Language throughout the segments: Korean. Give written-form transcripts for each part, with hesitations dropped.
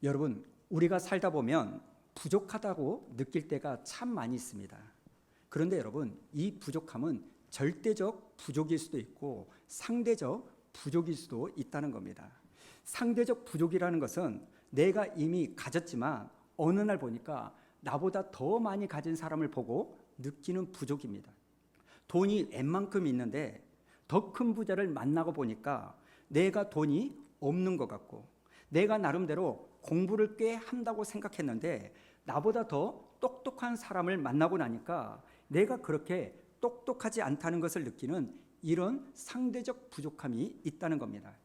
여러분, 우리가 살다 보면 부족하다고 느낄 때가 참 많이 있습니다. 그런데 여러분, 이 부족함은 절대적 부족일 수도 있고 상대적 부족일 수도 있다는 겁니다. 상대적 부족이라는 것은 내가 이미 가졌지만 어느 날 보니까 나보다 더 많이 가진 사람을 보고 느끼는 부족입니다. 돈이 웬만큼 있는데 더 큰 부자를 만나고 보니까 내가 돈이 없는 것 같고, 내가 나름대로 공부를 꽤 한다고 생각했는데 나보다 더 똑똑한 사람을 만나고 나니까 내가 그렇게 똑똑하지 않다는 것을 느끼는 이런 상대적 부족함이 있다는 겁니다.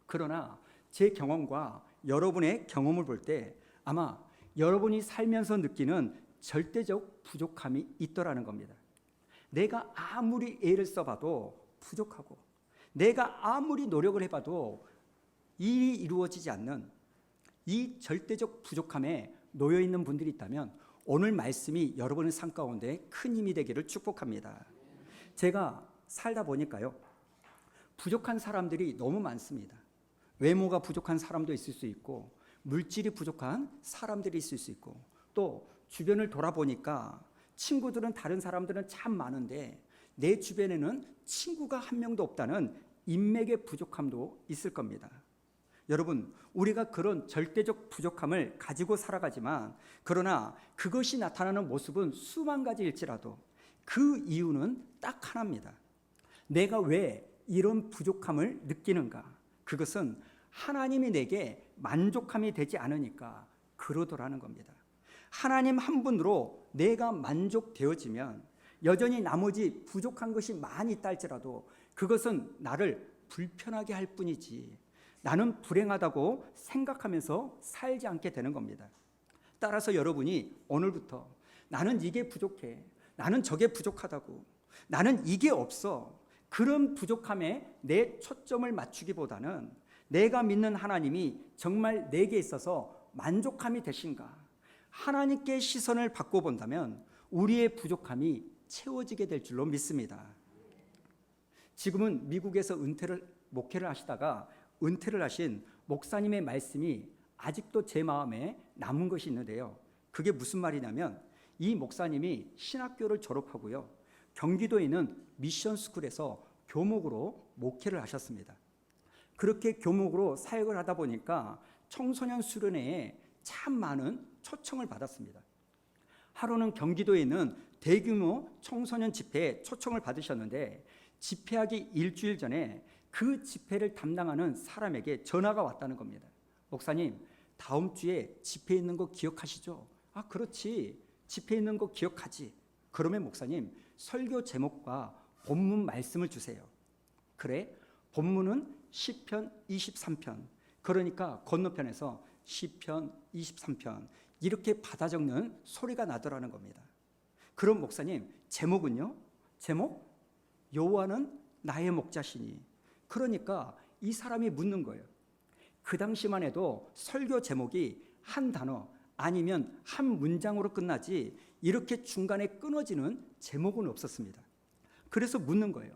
그러나 제 경험과 여러분의 경험을 볼 때 아마 여러분이 살면서 느끼는 절대적 부족함이 있더라는 겁니다. 내가 아무리 애를 써봐도 부족하고, 내가 아무리 노력을 해봐도 일이 이루어지지 않는 이 절대적 부족함에 놓여 있는 분들이 있다면 오늘 말씀이 여러분의 삶 가운데 큰 힘이 되기를 축복합니다. 제가 살다 보니까요, 부족한 사람들이 너무 많습니다. 외모가 부족한 사람도 있을 수 있고, 물질이 부족한 사람들이 있을 수 있고, 또 주변을 돌아보니까 친구들은, 다른 사람들은 참 많은데 내 주변에는 친구가 한 명도 없다는 인맥의 부족함도 있을 겁니다. 여러분, 우리가 그런 절대적 부족함을 가지고 살아가지만, 그러나 그것이 나타나는 모습은 수만 가지일지라도 그 이유는 딱 하나입니다. 내가 왜 이런 부족함을 느끼는가? 그것은 하나님이 내게 만족함이 되지 않으니까 그러더라는 겁니다. 하나님 한 분으로 내가 만족되어지면 여전히 나머지 부족한 것이 많이 있다 할지라도 그것은 나를 불편하게 할 뿐이지 나는 불행하다고 생각하면서 살지 않게 되는 겁니다. 따라서 여러분이 오늘부터 나는 이게 부족해, 나는 저게 부족하다고, 나는 이게 없어, 그런 부족함에 내 초점을 맞추기보다는 내가 믿는 하나님이 정말 내게 있어서 만족함이 되신가, 하나님께 시선을 바꿔본다면 우리의 부족함이 채워지게 될 줄로 믿습니다. 지금은 미국에서 목회를 하시다가 은퇴를 하신 목사님의 말씀이 아직도 제 마음에 남은 것이 있는데요. 그게 무슨 말이냐면, 이 목사님이 신학교를 졸업하고요, 경기도에 있는 미션스쿨에서 교목으로 목회를 하셨습니다. 그렇게 교목으로 사역을 하다 보니까 청소년 수련회에 참 많은 초청을 받았습니다. 하루는 경기도에 있는 대규모 청소년 집회에 초청을 받으셨는데, 집회하기 일주일 전에 그 집회를 담당하는 사람에게 전화가 왔다는 겁니다. 목사님, 다음 주에 집회 있는 거 기억하시죠? 아, 그렇지. 집회 있는 거 기억하지. 그러면 목사님, 설교 제목과 본문 말씀을 주세요. 그래? 본문은 시편 23편. 그러니까 건너편에서 시편 23편. 이렇게 받아 적는 소리가 나더라는 겁니다. 그럼 목사님, 제목은요? 제목? 여호와는 나의 목자시니. 그러니까 이 사람이 묻는 거예요. 그 당시만 해도 설교 제목이 한 단어 아니면 한 문장으로 끝나지 이렇게 중간에 끊어지는 제목은 없었습니다. 그래서 묻는 거예요.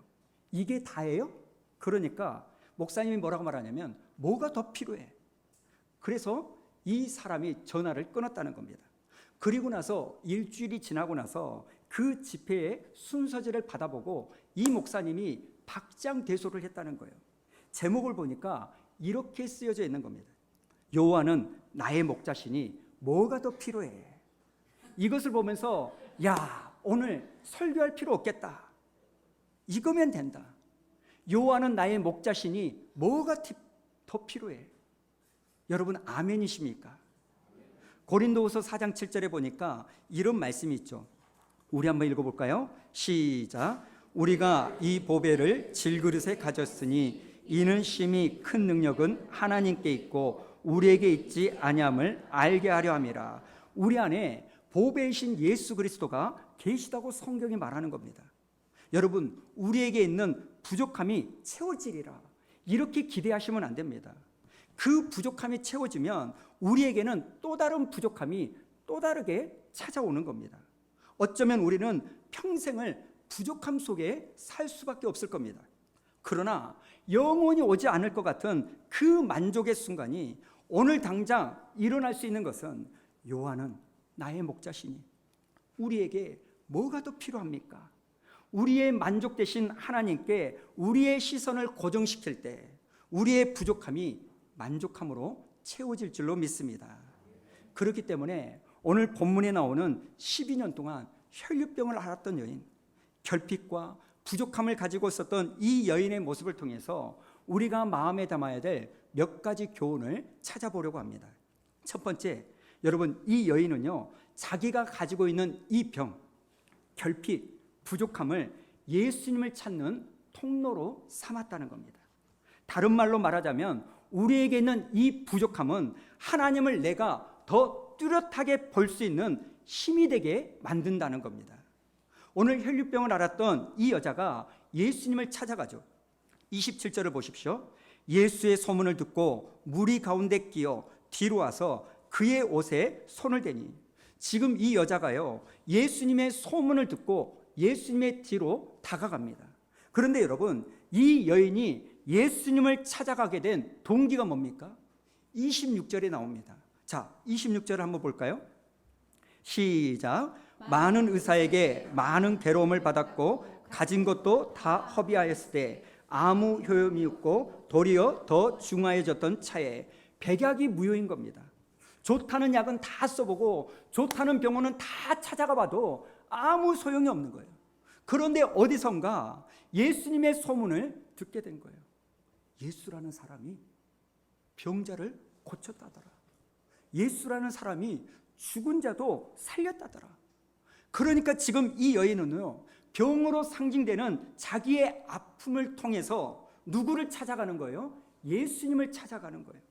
이게 다예요? 그러니까 목사님이 뭐라고 말하냐면, 뭐가 더 필요해? 그래서 이 사람이 전화를 끊었다는 겁니다. 그리고 나서 일주일이 지나고 나서 그 집회의 순서지를 받아보고 이 목사님이 박장대소를 했다는 거예요. 제목을 보니까 이렇게 쓰여져 있는 겁니다. 여호와는 나의 목자시니 뭐가 더 필요해? 이것을 보면서 야, 오늘 설교할 필요 없겠다. 이거면 된다. 여호와는 나의 목자시니 뭐가 더 필요해? 여러분, 아멘이십니까? 고린도후서 4장 7절에 보니까 이런 말씀이 있죠. 우리 한번 읽어볼까요? 시작. 우리가 이 보배를 질그릇에 가졌으니 이는 심히 큰 능력은 하나님께 있고 우리에게 있지 아니함을 알게 하려 함이라. 우리 안에 보배이신 예수 그리스도가 계시다고 성경이 말하는 겁니다. 여러분, 우리에게 있는 부족함이 채워지리라, 이렇게 기대하시면 안 됩니다. 그 부족함이 채워지면 우리에게는 또 다른 부족함이 또 다르게 찾아오는 겁니다. 어쩌면 우리는 평생을 부족함 속에 살 수밖에 없을 겁니다. 그러나 영원히 오지 않을 것 같은 그 만족의 순간이 오늘 당장 일어날 수 있는 것은 요한은 나의 목자시니 우리에게 뭐가 더 필요합니까? 우리의 만족 되신 하나님께 우리의 시선을 고정시킬 때 우리의 부족함이 만족함으로 채워질 줄로 믿습니다. 그렇기 때문에 오늘 본문에 나오는 12년 동안 혈류병을 앓았던 여인, 결핍과 부족함을 가지고 있었던 이 여인의 모습을 통해서 우리가 마음에 담아야 될 몇 가지 교훈을 찾아보려고 합니다. 첫 번째, 여러분, 이 여인은요, 자기가 가지고 있는 이 병, 결핍, 부족함을 예수님을 찾는 통로로 삼았다는 겁니다. 다른 말로 말하자면 우리에게 있는 이 부족함은 하나님을 내가 더 뚜렷하게 볼 수 있는 힘이 되게 만든다는 겁니다. 오늘 혈류병을 앓았던 이 여자가 예수님을 찾아가죠. 27절을 보십시오. 예수의 소문을 듣고 무리 가운데 끼어 뒤로 와서 그의 옷에 손을 대니, 지금 이 여자가요, 예수님의 소문을 듣고 예수님의 뒤로 다가갑니다. 그런데 여러분, 이 여인이 예수님을 찾아가게 된 동기가 뭡니까? 26절에 나옵니다. 자, 26절을 한번 볼까요? 시작. 많은 의사에게 많은 괴로움을 받았고 가진 것도 다 허비하였을 때 아무 효용이 없고 도리어 더 중하여졌던 차에 백약이 무효인 겁니다. 좋다는 약은 다 써보고 좋다는 병원은 다 찾아가 봐도 아무 소용이 없는 거예요. 그런데 어디선가 예수님의 소문을 듣게 된 거예요. 예수라는 사람이 병자를 고쳤다더라. 예수라는 사람이 죽은 자도 살렸다더라. 그러니까 지금 이 여인은요, 병으로 상징되는 자기의 아픔을 통해서 누구를 찾아가는 거예요? 예수님을 찾아가는 거예요.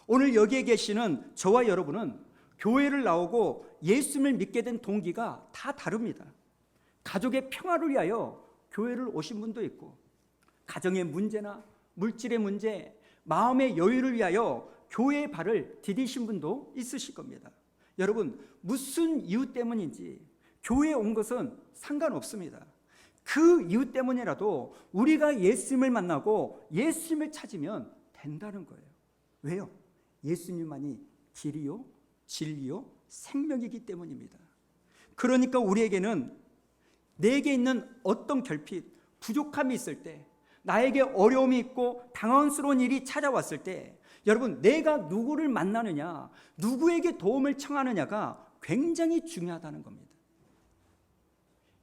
오늘 여기에 계시는 저와 여러분은 교회를 나오고 예수님을 믿게 된 동기가 다 다릅니다. 가족의 평화를 위하여 교회를 오신 분도 있고, 가정의 문제나 물질의 문제, 마음의 여유를 위하여 교회의 발을 디디신 분도 있으실 겁니다. 여러분, 무슨 이유 때문인지 교회에 온 것은 상관없습니다. 그 이유 때문이라도 우리가 예수님을 만나고 예수님을 찾으면 된다는 거예요. 왜요? 예수님만이 길이요, 진리요, 생명이기 때문입니다. 그러니까 우리에게는 내게 있는 어떤 결핍, 부족함이 있을 때, 나에게 어려움이 있고 당황스러운 일이 찾아왔을 때, 여러분, 내가 누구를 만나느냐, 누구에게 도움을 청하느냐가 굉장히 중요하다는 겁니다.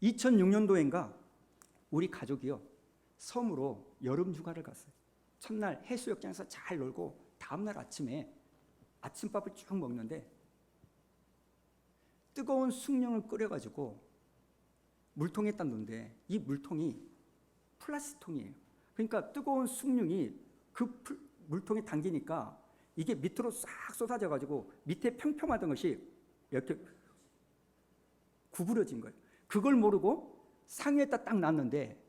2006년도인가 우리 가족이요, 섬으로 여름 휴가를 갔어요. 첫날 해수욕장에서 잘 놀고 다음날 아침에 아침밥을 쭉 먹는데 뜨거운 숭늉을 끓여가지고 물통에 딱 놓는데 이 물통이 플라스틱통이에요. 그러니까 뜨거운 숭늉이 그 물통에 담기니까 이게 밑으로 싹 쏟아져가지고 밑에 평평하던 것이 이렇게 구부러진 거예요. 그걸 모르고 상에다 딱 놨는데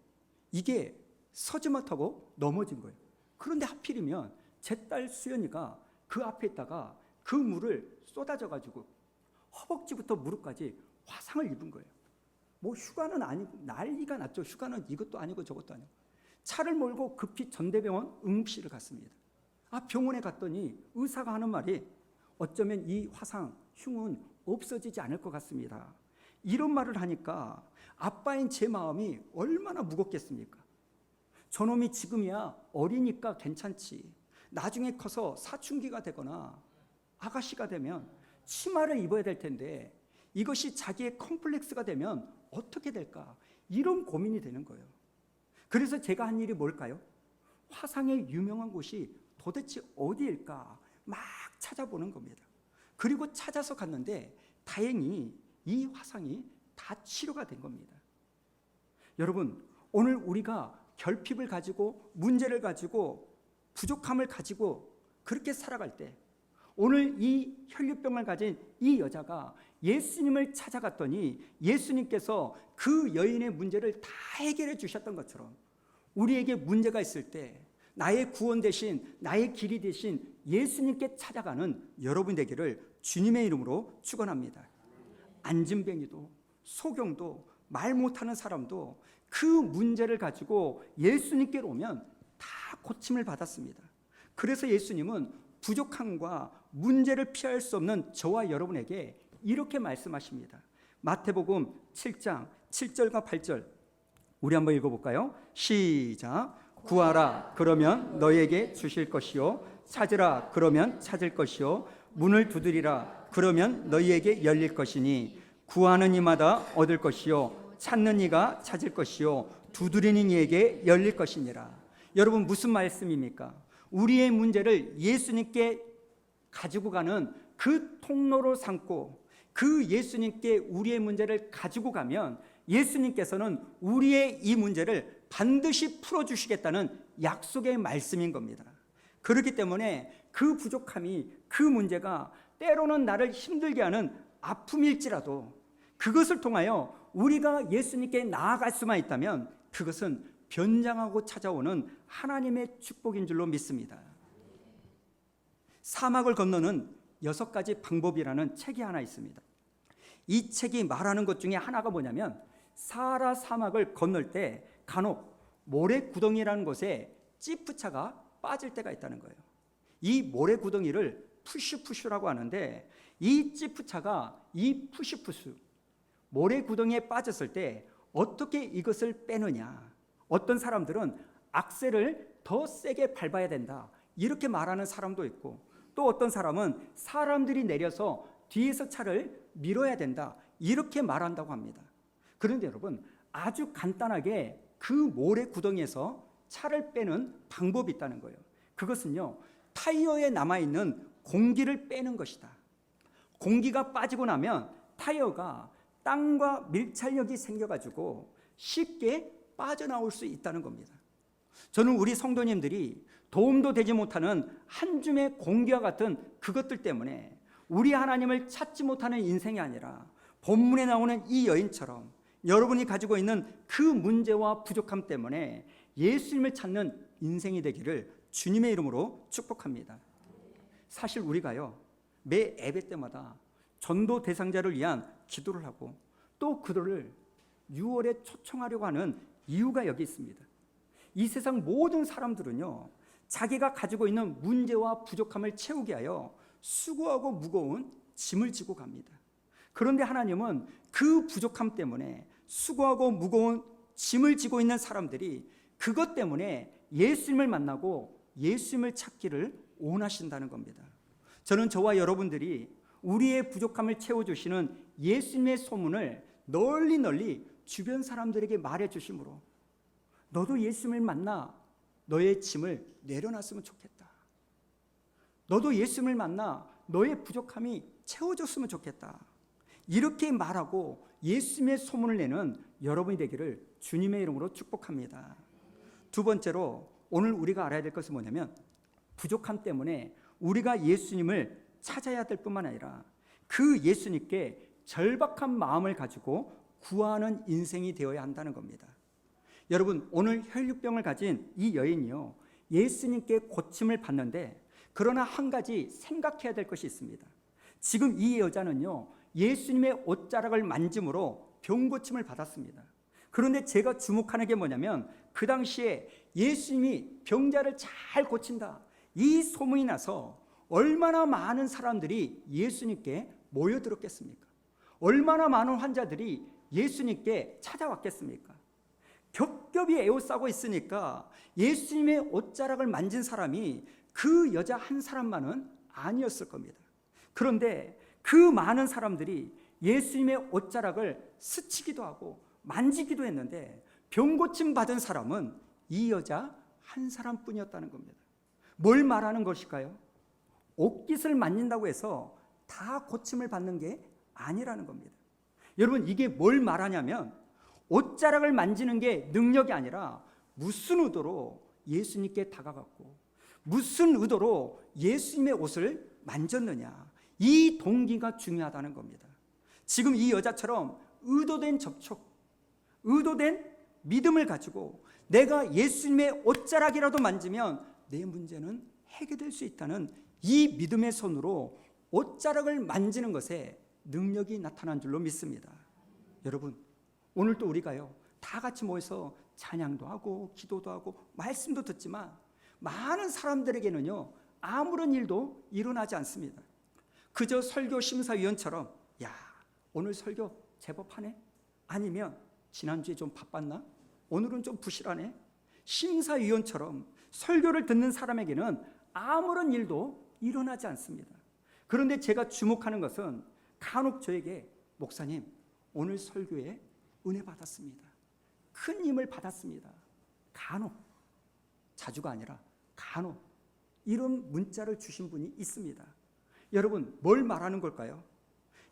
이게 서지 못하고 넘어진 거예요. 그런데 하필이면 제 딸 수연이가 그 앞에 있다가 그 물을 쏟아져가지고 허벅지부터 무릎까지 화상을 입은 거예요. 뭐 휴가는 아니고 난리가 났죠. 휴가는 이것도 아니고 저것도 아니고. 차를 몰고 급히 전대병원 응급실을 갔습니다. 병원에 갔더니 의사가 하는 말이 어쩌면 이 화상, 흉은 없어지지 않을 것 같습니다. 이런 말을 하니까 아빠인 제 마음이 얼마나 무겁겠습니까? 저놈이 지금이야 어리니까 괜찮지. 나중에 커서 사춘기가 되거나 아가씨가 되면 치마를 입어야 될 텐데 이것이 자기의 컴플렉스가 되면 어떻게 될까? 이런 고민이 되는 거예요. 그래서 제가 한 일이 뭘까요? 화상의 유명한 곳이 도대체 어디일까? 막 찾아보는 겁니다. 그리고 찾아서 갔는데 다행히 이 화상이 다 치료가 된 겁니다. 여러분, 오늘 우리가 결핍을 가지고 문제를 가지고 부족함을 가지고 그렇게 살아갈 때 오늘 이 혈류병을 가진 이 여자가 예수님을 찾아갔더니 예수님께서 그 여인의 문제를 다 해결해 주셨던 것처럼 우리에게 문제가 있을 때 나의 구원 대신 나의 길이 대신 예수님께 찾아가는 여러분 되기를 주님의 이름으로 축원합니다. 안진뱅이도 소경도 말 못하는 사람도 그 문제를 가지고 예수님께 오면 다 고침을 받았습니다. 그래서 예수님은 부족함과 문제를 피할 수 없는 저와 여러분에게 이렇게 말씀하십니다. 마태복음 7장 7절과 8절 우리 한번 읽어볼까요? 시작. 구하라 그러면 너희에게 주실 것이요 찾으라 그러면 찾을 것이요 문을 두드리라 그러면 너희에게 열릴 것이니 구하는 이마다 얻을 것이요 찾는 이가 찾을 것이요 두드리는 이에게 열릴 것이니라. 여러분 무슨 말씀입니까? 우리의 문제를 예수님께 가지고 가는 그 통로로 삼고 그 예수님께 우리의 문제를 가지고 가면 예수님께서는 우리의 이 문제를 반드시 풀어주시겠다는 약속의 말씀인 겁니다. 그렇기 때문에 그 부족함이 그 문제가 때로는 나를 힘들게 하는 아픔일지라도 그것을 통하여 우리가 예수님께 나아갈 수만 있다면 그것은 변장하고 찾아오는 하나님의 축복인 줄로 믿습니다. 사막을 건너는 6가지 방법이라는 책이 하나 있습니다. 이 책이 말하는 것 중에 하나가 뭐냐면 사하라 사막을 건널 때 간혹 모래구덩이라는 곳에 찌푸차가 빠질 때가 있다는 거예요. 이 모래구덩이를 푸슈푸슈라고 하는데 이 찌푸차가 이 푸슈푸슈 모래구덩이에 빠졌을 때 어떻게 이것을 빼느냐. 어떤 사람들은 악셀을 더 세게 밟아야 된다 이렇게 말하는 사람도 있고 또 어떤 사람은 사람들이 내려서 뒤에서 차를 밀어야 된다 이렇게 말한다고 합니다. 그런데 여러분 아주 간단하게 그 모래 구덩이에서 차를 빼는 방법이 있다는 거예요. 그것은요 타이어에 남아있는 공기를 빼는 것이다. 공기가 빠지고 나면 타이어가 땅과 밀착력이 생겨가지고 쉽게 빠져나올 수 있다는 겁니다. 저는 우리 성도님들이 도움도 되지 못하는 한 줌의 공기와 같은 그것들 때문에 우리 하나님을 찾지 못하는 인생이 아니라 본문에 나오는 이 여인처럼 여러분이 가지고 있는 그 문제와 부족함 때문에 예수님을 찾는 인생이 되기를 주님의 이름으로 축복합니다. 사실 우리가요 매 예배 때마다 전도 대상자를 위한 기도를 하고 또 그들을 6월에 초청하려고 하는 이유가 여기 있습니다. 이 세상 모든 사람들은요 자기가 가지고 있는 문제와 부족함을 채우게 하여 수고하고 무거운 짐을 지고 갑니다. 그런데 하나님은 그 부족함 때문에 수고하고 무거운 짐을 지고 있는 사람들이 그것 때문에 예수님을 만나고 예수님을 찾기를 원하신다는 겁니다. 저는 저와 여러분들이 우리의 부족함을 채워주시는 예수님의 소문을 널리 주변 사람들에게 말해 주심으로 너도 예수님을 만나 너의 짐을 내려놨으면 좋겠다. 너도 예수님을 만나 너의 부족함이 채워졌으면 좋겠다. 이렇게 말하고 예수님의 소문을 내는 여러분이 되기를 주님의 이름으로 축복합니다. 두 번째로 오늘 우리가 알아야 될 것은 뭐냐면 부족함 때문에 우리가 예수님을 찾아야 될 뿐만 아니라 그 예수님께 절박한 마음을 가지고 구하는 인생이 되어야 한다는 겁니다. 여러분 오늘 혈류병을 가진 이 여인이요 예수님께 고침을 받는데 그러나 한 가지 생각해야 될 것이 있습니다. 지금 이 여자는요 예수님의 옷자락을 만짐으로 병고침을 받았습니다. 그런데 제가 주목하는 게 뭐냐면 그 당시에 예수님이 병자를 잘 고친다 이 소문이 나서 얼마나 많은 사람들이 예수님께 모여들었겠습니까? 얼마나 많은 환자들이 예수님께 찾아왔겠습니까? 겹겹이 에워싸고 있으니까 예수님의 옷자락을 만진 사람이 그 여자 한 사람만은 아니었을 겁니다. 그런데 그 많은 사람들이 예수님의 옷자락을 스치기도 하고 만지기도 했는데 병고침 받은 사람은 이 여자 한 사람뿐이었다는 겁니다. 뭘 말하는 것일까요? 옷깃을 만진다고 해서 다 고침을 받는 게 아니라는 겁니다. 여러분 이게 뭘 말하냐면 옷자락을 만지는 게 능력이 아니라 무슨 의도로 예수님께 다가갔고 무슨 의도로 예수님의 옷을 만졌느냐 이 동기가 중요하다는 겁니다. 지금 이 여자처럼 의도된 접촉, 의도된 믿음을 가지고 내가 예수님의 옷자락이라도 만지면 내 문제는 해결될 수 있다는 이 믿음의 손으로 옷자락을 만지는 것에 능력이 나타난 줄로 믿습니다. 여러분 오늘도 우리가요 다 같이 모여서 찬양도 하고 기도도 하고 말씀도 듣지만 많은 사람들에게는요 아무런 일도 일어나지 않습니다. 그저 설교 심사위원처럼 야, 오늘 설교 제법 하네? 아니면 지난주에 좀 바빴나? 오늘은 좀 부실하네? 심사위원처럼 설교를 듣는 사람에게는 아무런 일도 일어나지 않습니다. 그런데 제가 주목하는 것은 간혹 저에게 목사님, 오늘 설교에 은혜 받았습니다. 큰 힘을 받았습니다. 간혹, 자주가 아니라 간혹 이런 문자를 주신 분이 있습니다. 여러분, 뭘 말하는 걸까요?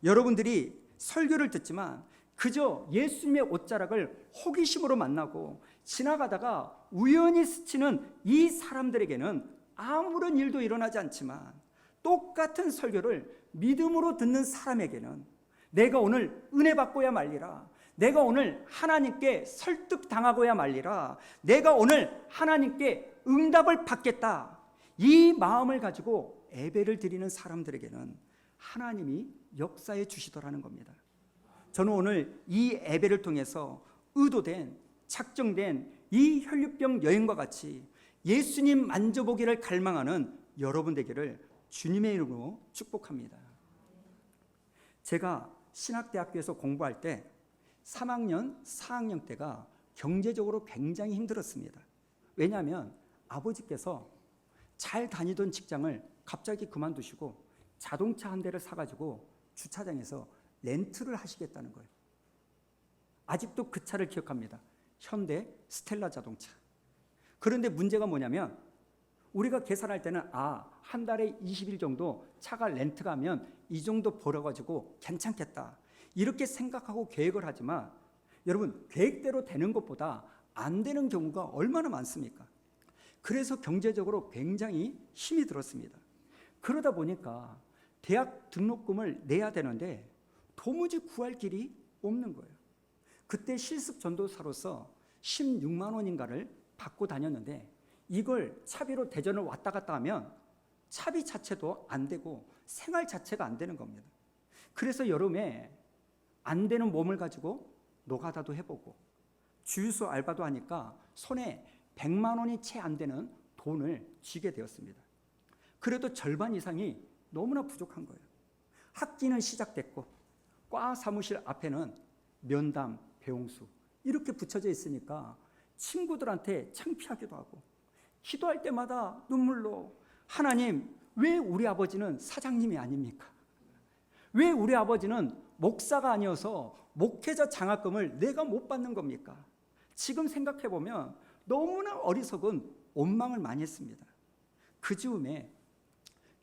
여러분들이 설교를 듣지만 그저 예수님의 옷자락을 호기심으로 만나고 지나가다가 우연히 스치는 이 사람들에게는 아무런 일도 일어나지 않지만 똑같은 설교를 믿음으로 듣는 사람에게는 내가 오늘 은혜 받고야 말리라, 내가 오늘 하나님께 설득당하고야 말리라, 내가 오늘 하나님께 응답을 받겠다, 이 마음을 가지고 예배를 드리는 사람들에게는 하나님이 역사해 주시더라는 겁니다. 저는 오늘 이 예배를 통해서 의도된, 작정된 이 혈류병 여인과 같이 예수님 만져보기를 갈망하는 여러분 되기를 주님의 이름으로 축복합니다. 제가 신학대학교에서 공부할 때 3학년, 4학년 때가 경제적으로 굉장히 힘들었습니다. 왜냐하면 아버지께서 잘 다니던 직장을 갑자기 그만두시고 자동차 한 대를 사가지고 주차장에서 렌트를 하시겠다는 거예요. 아직도 그 차를 기억합니다. 현대 스텔라 자동차. 그런데 문제가 뭐냐면 우리가 계산할 때는 한 달에 20일 정도 차가 렌트가 하면 이 정도 벌어가지고 괜찮겠다, 이렇게 생각하고 계획을 하지만 여러분, 계획대로 되는 것보다 안 되는 경우가 얼마나 많습니까? 그래서 경제적으로 굉장히 힘이 들었습니다. 그러다 보니까 대학 등록금을 내야 되는데 도무지 구할 길이 없는 거예요. 그때 실습 전도사로서 16만 원인가를 받고 다녔는데 이걸 차비로 대전을 왔다 갔다 하면 차비 자체도 안 되고 생활 자체가 안 되는 겁니다. 그래서 여름에 안 되는 몸을 가지고 노가다도 해보고 주유소 알바도 하니까 손에 100만 원이 채 안 되는 돈을 쥐게 되었습니다. 그래도 절반 이상이 너무나 부족한 거예요. 학기는 시작됐고 과 사무실 앞에는 면담, 배웅수 이렇게 붙여져 있으니까 친구들한테 창피하기도 하고 기도할 때마다 눈물로 하나님, 왜 우리 아버지는 사장님이 아닙니까? 왜 우리 아버지는 목사가 아니어서 목회자 장학금을 내가 못 받는 겁니까? 지금 생각해보면 너무나 어리석은 원망을 많이 했습니다. 그 즈음에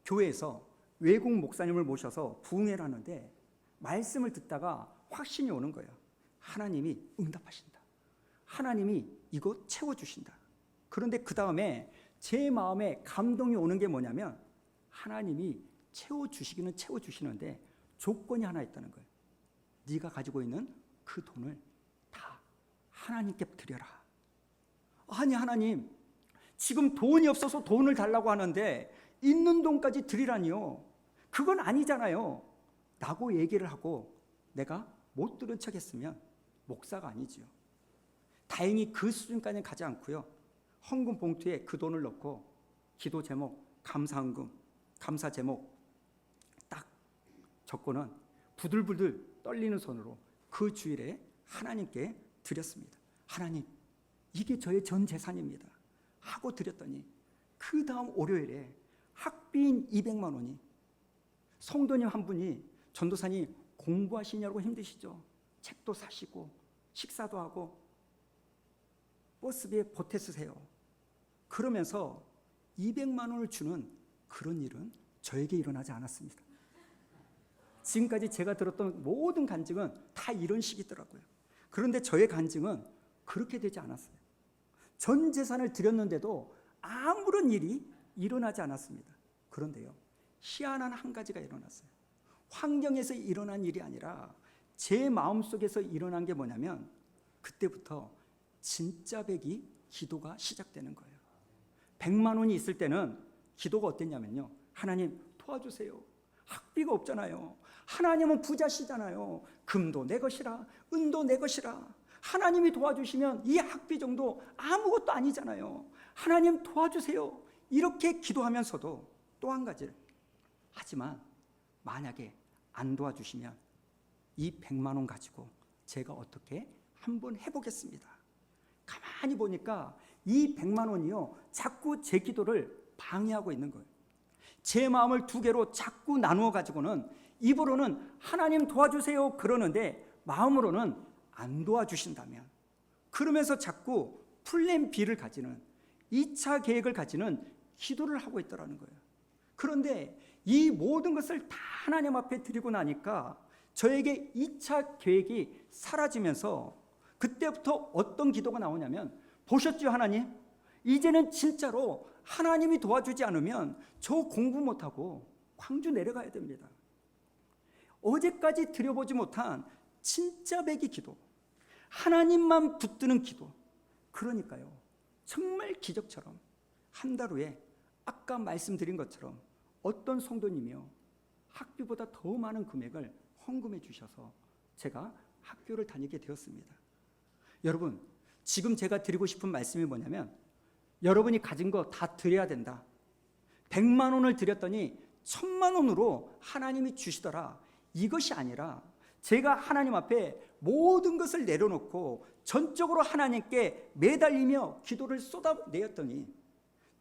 교회에서 외국 목사님을 모셔서 부흥회를 하는데 말씀을 듣다가 확신이 오는 거예요. 하나님이 응답하신다. 하나님이 이거 채워주신다. 그런데 그 다음에 제 마음에 감동이 오는 게 뭐냐면 하나님이 채워주시기는 채워주시는데 조건이 하나 있다는 거예요. 네가 가지고 있는 그 돈을 다 하나님께 드려라. 아니 하나님, 지금 돈이 없어서 돈을 달라고 하는데 있는 돈까지 드리라니요. 그건 아니잖아요. 라고 얘기를 하고 내가 못 들은 척 했으면 목사가 아니지요. 다행히 그 수준까지는 가지 않고요. 헌금 봉투에 그 돈을 넣고 기도 제목, 감사헌금, 감사 제목 딱 적고는 부들부들 떨리는 손으로 그 주일에 하나님께 드렸습니다. 하나님, 이게 저의 전 재산입니다 하고 드렸더니 그 다음 월요일에 학비인 200만 원이, 성도님 한 분이 전도사님 공부하시냐고 힘드시죠? 책도 사시고 식사도 하고 버스비에 보태 쓰세요. 그러면서 200만 원을 주는 그런 일은 저에게 일어나지 않았습니다. 지금까지 제가 들었던 모든 간증은 다 이런 식이더라고요. 그런데 저의 간증은 그렇게 되지 않았어요. 전 재산을 드렸는데도 아무런 일이 일어나지 않았습니다. 그런데요, 희한한 한 가지가 일어났어요. 환경에서 일어난 일이 아니라 제 마음속에서 일어난 게 뭐냐면 그때부터 진짜 백이 기도가 시작되는 거예요. 100만 원이 있을 때는 기도가 어땠냐면요, 하나님 도와주세요. 학비가 없잖아요. 하나님은 부자시잖아요. 금도 내 것이라, 은도 내 것이라. 하나님이 도와주시면 이 학비 정도 아무것도 아니잖아요. 하나님 도와주세요. 이렇게 기도하면서도 또 한 가지를, 하지만 만약에 안 도와주시면 이 100만 원 가지고 제가 어떻게 한번 해보겠습니다. 가만히 보니까 이 100만 원이요, 자꾸 제 기도를 방해하고 있는 거예요. 제 마음을 두 개로 자꾸 나누어 가지고는 입으로는 하나님 도와주세요 그러는데 마음으로는 안 도와주신다면, 그러면서 자꾸 플랜 B를 가지는, 2차 계획을 가지는 기도를 하고 있더라는 거예요. 그런데 이 모든 것을 다 하나님 앞에 드리고 나니까 저에게 2차 계획이 사라지면서 그때부터 어떤 기도가 나오냐면, 보셨죠 하나님? 이제는 진짜로 하나님이 도와주지 않으면 저 공부 못하고 광주 내려가야 됩니다. 어제까지 드려보지 못한 진짜 배기 기도, 하나님만 붙드는 기도. 그러니까요, 정말 기적처럼 한 달 후에 아까 말씀드린 것처럼 어떤 성도님이요, 학비보다 더 많은 금액을 헌금해 주셔서 제가 학교를 다니게 되었습니다. 여러분, 지금 제가 드리고 싶은 말씀이 뭐냐면, 여러분이 가진 거 다 드려야 된다. 100만 원을 드렸더니 1000만 원으로 하나님이 주시더라. 이것이 아니라 제가 하나님 앞에 모든 것을 내려놓고 전적으로 하나님께 매달리며 기도를 쏟아내었더니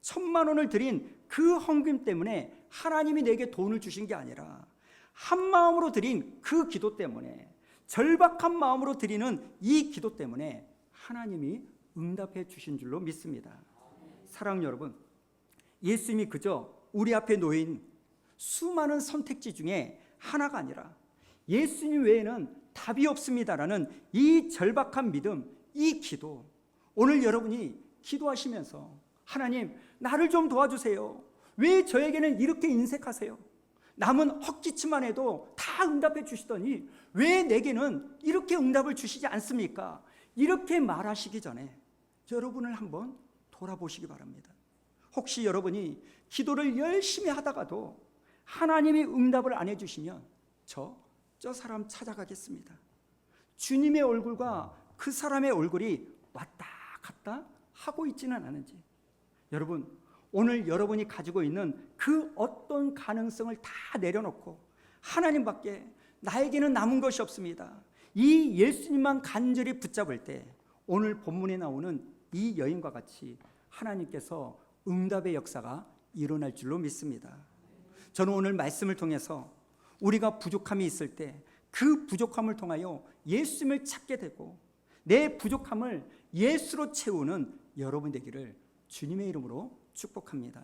1000만 원을 드린 그 헌금 때문에 하나님이 내게 돈을 주신 게 아니라 한 마음으로 드린 그 기도 때문에, 절박한 마음으로 드리는 이 기도 때문에 하나님이 응답해 주신 줄로 믿습니다. 사랑하는 여러분, 예수님이 그저 우리 앞에 놓인 수많은 선택지 중에 하나가 아니라 예수님 외에는 답이 없습니다라는 이 절박한 믿음, 이 기도, 오늘 여러분이 기도하시면서 하나님 나를 좀 도와주세요, 왜 저에게는 이렇게 인색하세요, 남은 헛기침만 해도 다 응답해 주시더니 왜 내게는 이렇게 응답을 주시지 않습니까? 이렇게 말하시기 전에 여러분을 한번 돌아보시기 바랍니다. 혹시 여러분이 기도를 열심히 하다가도 하나님이 응답을 안 해주시면 저 사람 찾아가겠습니다. 주님의 얼굴과 그 사람의 얼굴이 왔다 갔다 하고 있지는 않은지, 여러분 오늘 여러분이 가지고 있는 그 어떤 가능성을 다 내려놓고 하나님밖에 나에게는 남은 것이 없습니다, 이 예수님만 간절히 붙잡을 때 오늘 본문에 나오는 이 여인과 같이 하나님께서 응답의 역사가 일어날 줄로 믿습니다. 저는 오늘 말씀을 통해서 우리가 부족함이 있을 때 그 부족함을 통하여 예수님을 찾게 되고 내 부족함을 예수로 채우는 여러분 되기를 주님의 이름으로 축복합니다.